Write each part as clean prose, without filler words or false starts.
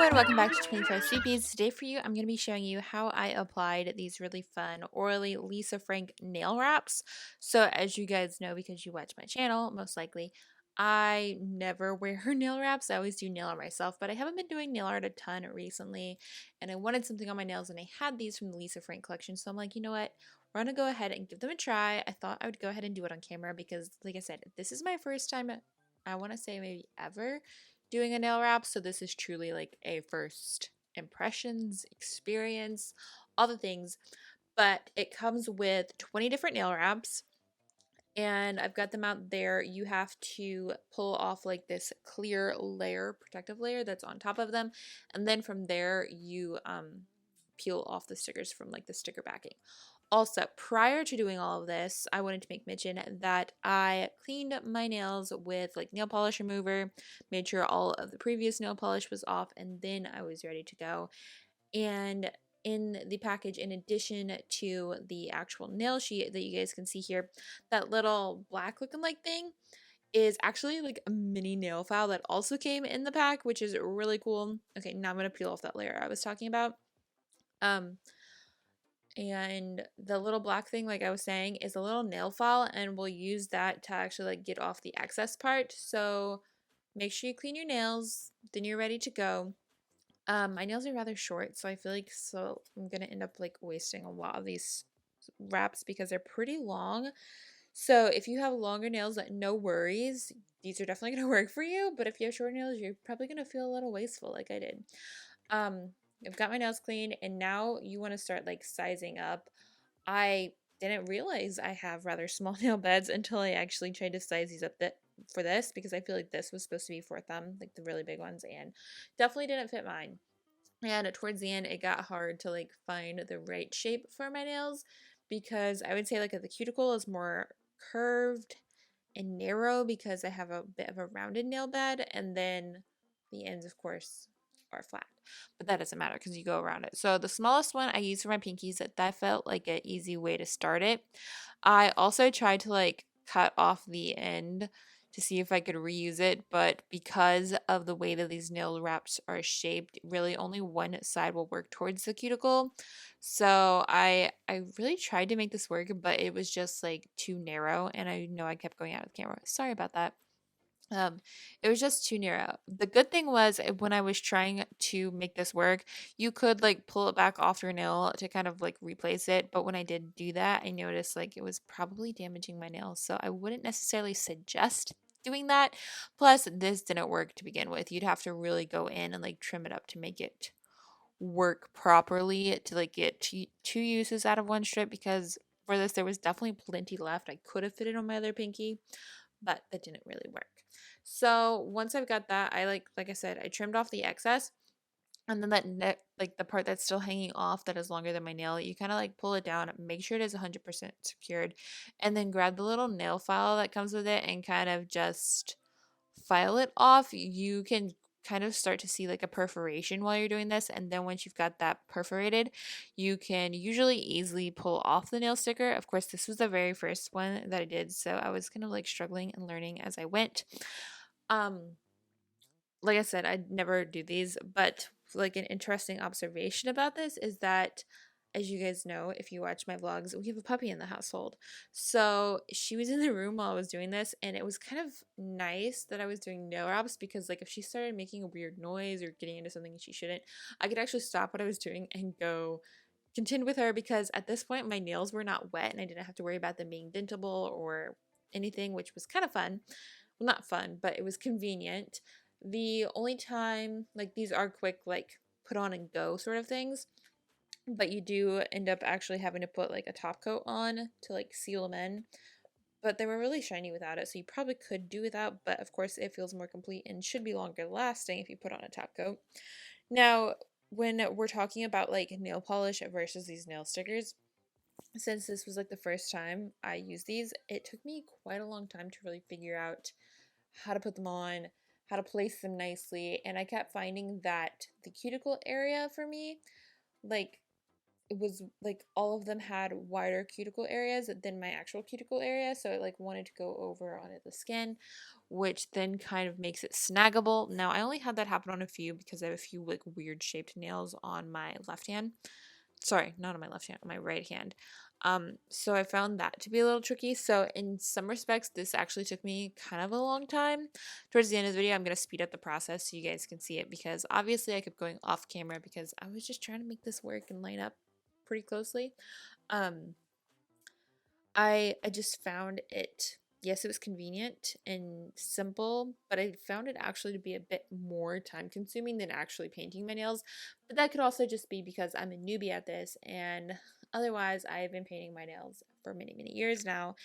and welcome back to 25 Sweetpeas. Today for you, I'm going to be showing you how I applied these really fun Orly Lisa Frank nail wraps. So as you guys know, because you watch my channel, most likely, I never wear nail wraps. I always do nail art myself, but I haven't been doing nail art a ton recently, and I wanted something on my nails, and I had these from the Lisa Frank collection, so I'm like, you know what? We're going to go ahead and give them a try. I thought I would go ahead and do it on camera because, like I said, this is my first time, I want to say maybe ever, doing a nail wrap, so this is truly like a first impressions experience, all the things. But it comes with 20 different nail wraps, and I've got them out there. You have to pull off like this clear layer, protective layer that's on top of them, and then from there you peel off the stickers from like the sticker backing. Also, prior to doing all of this, I wanted to make mention that I cleaned my nails with like nail polish remover, made sure all of the previous nail polish was off, and then I was ready to go. And in the package, in addition to the actual nail sheet that you guys can see here, that little black looking like thing is actually like a mini nail file that also came in the pack, which is really cool. Okay, now I'm gonna peel off that layer I was talking about. Um, and the little black thing, like I was saying, is a little nail file, and we'll use that to actually like get off the excess part. So make sure you clean your nails, then you're ready to go. My nails are rather short, so I feel like I'm gonna end up like wasting a lot of these wraps because they're pretty long. So if you have longer nails, no worries. These are definitely gonna work for you. But if you have short nails, you're probably gonna feel a little wasteful like I did. Um, I've got my nails clean, and now you want to start like sizing up. I didn't realize I have rather small nail beds until I actually tried to size these up for this, because I feel like this was supposed to be for thumb, like the really big ones, and definitely didn't fit mine. And towards the end, it got hard to like find the right shape for my nails, because I would say like the cuticle is more curved and narrow because I have a bit of a rounded nail bed, and then the ends, of course, are flat. But that doesn't matter because you go around it. So the smallest one I used for my pinkies, that felt like an easy way to start it. I also tried to like cut off the end to see if I could reuse it, but because of the way that these nail wraps are shaped, really only one side will work towards the cuticle. So I really tried to make this work, but it was just like too narrow, and I know I kept going out of the camera. Sorry about that. Um, it was just too narrow. The good thing was, when I was trying to make this work, you could like pull it back off your nail to kind of like replace it. But when I did do that, I noticed like it was probably damaging my nails. So I wouldn't necessarily suggest doing that. Plus, this didn't work to begin with. You'd have to really go in and like trim it up to make it work properly, to like get two uses out of one strip, because for this there was definitely plenty left. I could have fit it on my other pinky, but that didn't really work. So once I've got that, I like I said, I trimmed off the excess, and then that neck, like the part that's still hanging off that is longer than my nail, you kind of like pull it down, make sure it is 100% secured, and then grab the little nail file that comes with it and kind of just file it off. You can kind of start to see like a perforation while you're doing this, and then once you've got that perforated, you can usually easily pull off the nail sticker. Of course, this was the very first one that I did, so I was kind of like struggling and learning as I went. um like I said, I'd never do these, but like an interesting observation about this is that, as you guys know, if you watch my vlogs, we have a puppy in the household. So she was in the room while I was doing this, and it was kind of nice that I was doing nail wraps, because like if she started making a weird noise or getting into something she shouldn't, I could actually stop what I was doing and go contend with her, because at this point my nails were not wet and I didn't have to worry about them being dentable or anything, which was kind of fun. Well, not fun, but it was convenient. The only time, like, these are quick, like put on and go sort of things, but you do end up actually having to put like a top coat on to like seal them in. But they were really shiny without it, so you probably could do without, but of course it feels more complete and should be longer lasting if you put on a top coat. Now, when we're talking about like nail polish versus these nail stickers, since this was like the first time I used these, it took me quite a long time to really figure out how to put them on, how to place them nicely, and I kept finding that the cuticle area for me, like, it was like all of them had wider cuticle areas than my actual cuticle area, so it like wanted to go over onto the skin, which then kind of makes it snaggable. Now I only had that happen on a few because I have a few like weird shaped nails on my left hand. Sorry, not on my left hand, on my right hand. So I found that to be a little tricky. So in some respects, this actually took me kind of a long time. Towards the end of the video, I'm going to speed up the process so you guys can see it, because obviously I kept going off camera because I was just trying to make this work and line up pretty closely. Um, I just found it, yes, it was convenient and simple, but I found it actually to be a bit more time consuming than actually painting my nails. But that could also just be because I'm a newbie at this, and otherwise I've been painting my nails for many, many years now,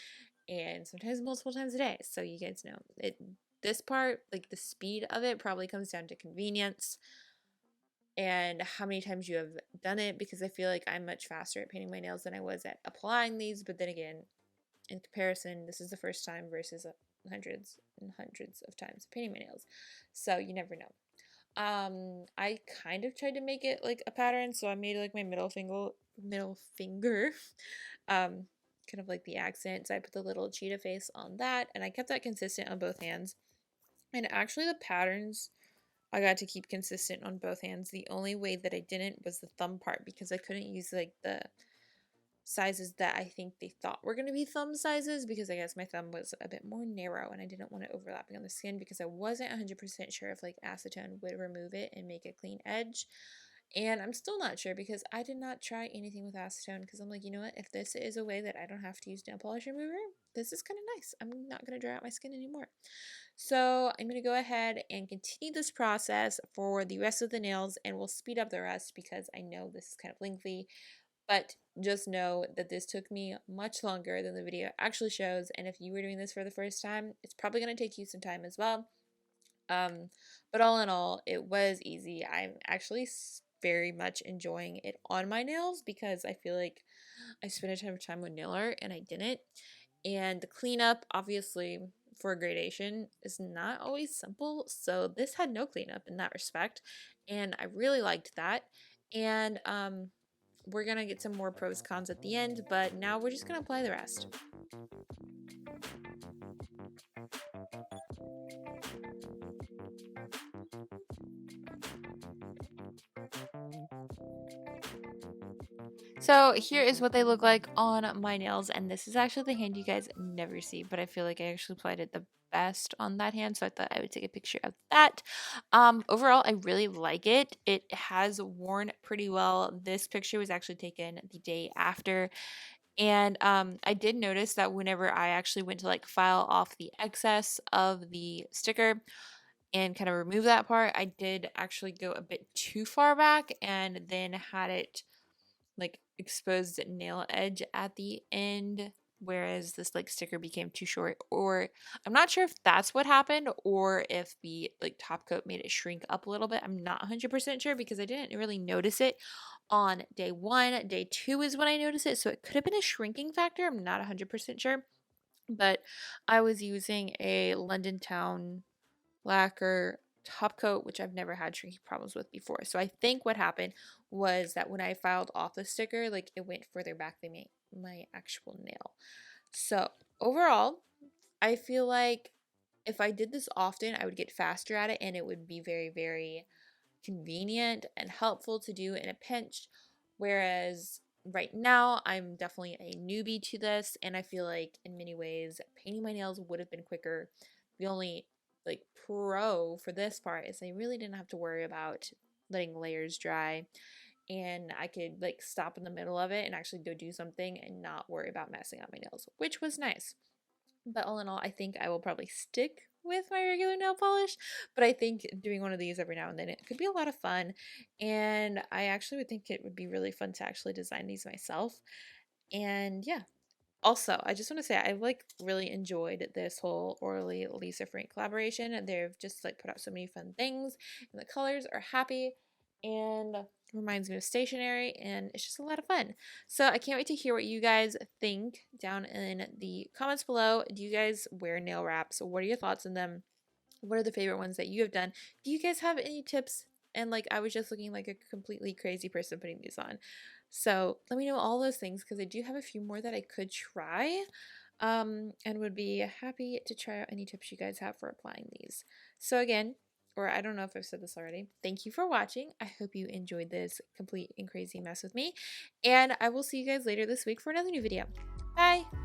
and sometimes multiple times a day. So you guys know it. This part, like the speed of it, probably comes down to convenience and how many times you have done it, because I feel like I'm much faster at painting my nails than I was at applying these. But then again, in comparison, this is the first time versus hundreds and hundreds of times painting my nails. So you never know. I kind of tried to make it like a pattern, so I made like my middle finger, um, kind of like the accent. So I put the little cheetah face on that, and I kept that consistent on both hands. And actually, the patterns I got to keep consistent on both hands. The only way that I didn't was the thumb part, because I couldn't use like the sizes that I think they thought were going to be thumb sizes, because I guess my thumb was a bit more narrow and I didn't want it overlapping on the skin, because I wasn't 100% sure if like acetone would remove it and make a clean edge. And I'm still not sure because I did not try anything with acetone, because I'm like, you know what, if this is a way that I don't have to use nail polish remover, this is kind of nice. I'm not going to dry out my skin anymore. So I'm going to go ahead and continue this process for the rest of the nails, and we'll speed up the rest because I know this is kind of lengthy. But just know that this took me much longer than the video actually shows, and if you were doing this for the first time, it's probably going to take you some time as well. Um, but all in all, it was easy. I'm actually very much enjoying it on my nails, because I feel like I spent a ton of time with nail art and I didn't. And the cleanup, obviously, for gradation is not always simple. So this had no cleanup in that respect. And I really liked that. And we're going to get some more pros cons at the end, but now we're just going to apply the rest. So here is what they look like on my nails, and this is actually the hand you guys never see, but I feel like I actually applied it the best on that hand, so I thought I would take a picture of that. Overall, I really like it. It has worn pretty well. This picture was actually taken the day after, and I did notice that whenever I actually went to like file off the excess of the sticker and kind of remove that part, I did actually go a bit too far back and then had it like exposed nail edge at the end, whereas this like sticker became too short. Or I'm not sure if that's what happened, or if the like top coat made it shrink up a little bit. I'm not 100% sure because I didn't really notice it on day 1. Day 2 is when I noticed it, so it could have been a shrinking factor. I'm not 100% sure, but I was using a London Town lacquer top coat, which I've never had shrinking problems with before. So I think what happened was that when I filed off the sticker, like it went further back than my actual nail. So overall, I feel like if I did this often, I would get faster at it, and it would be very, very convenient and helpful to do in a pinch. Whereas right now, I'm definitely a newbie to this, and I feel like in many ways, painting my nails would have been quicker. The only like pro for this part is I really didn't have to worry about letting layers dry, and I could like stop in the middle of it and actually go do something and not worry about messing up my nails, which was nice. But all in all, I think I will probably stick with my regular nail polish, but I think doing one of these every now and then, it could be a lot of fun. And I actually would think it would be really fun to actually design these myself. And yeah, also, I just want to say I like really enjoyed this whole Orly Lisa Frank collaboration, and they've just like put out so many fun things, and the colors are happy and reminds me of stationery, and it's just a lot of fun. So I can't wait to hear what you guys think down in the comments below. Do you guys wear nail wraps? What are your thoughts on them? What are the favorite ones that you have done? Do you guys have any tips? And like I was just looking like a completely crazy person putting these on. So let me know all those things because I do have a few more that I could try, and would be happy to try out any tips you guys have for applying these. So again, or I don't know if I've said this already, thank you for watching. I hope you enjoyed this complete and crazy mess with me, and I will see you guys later this week for another new video. Bye!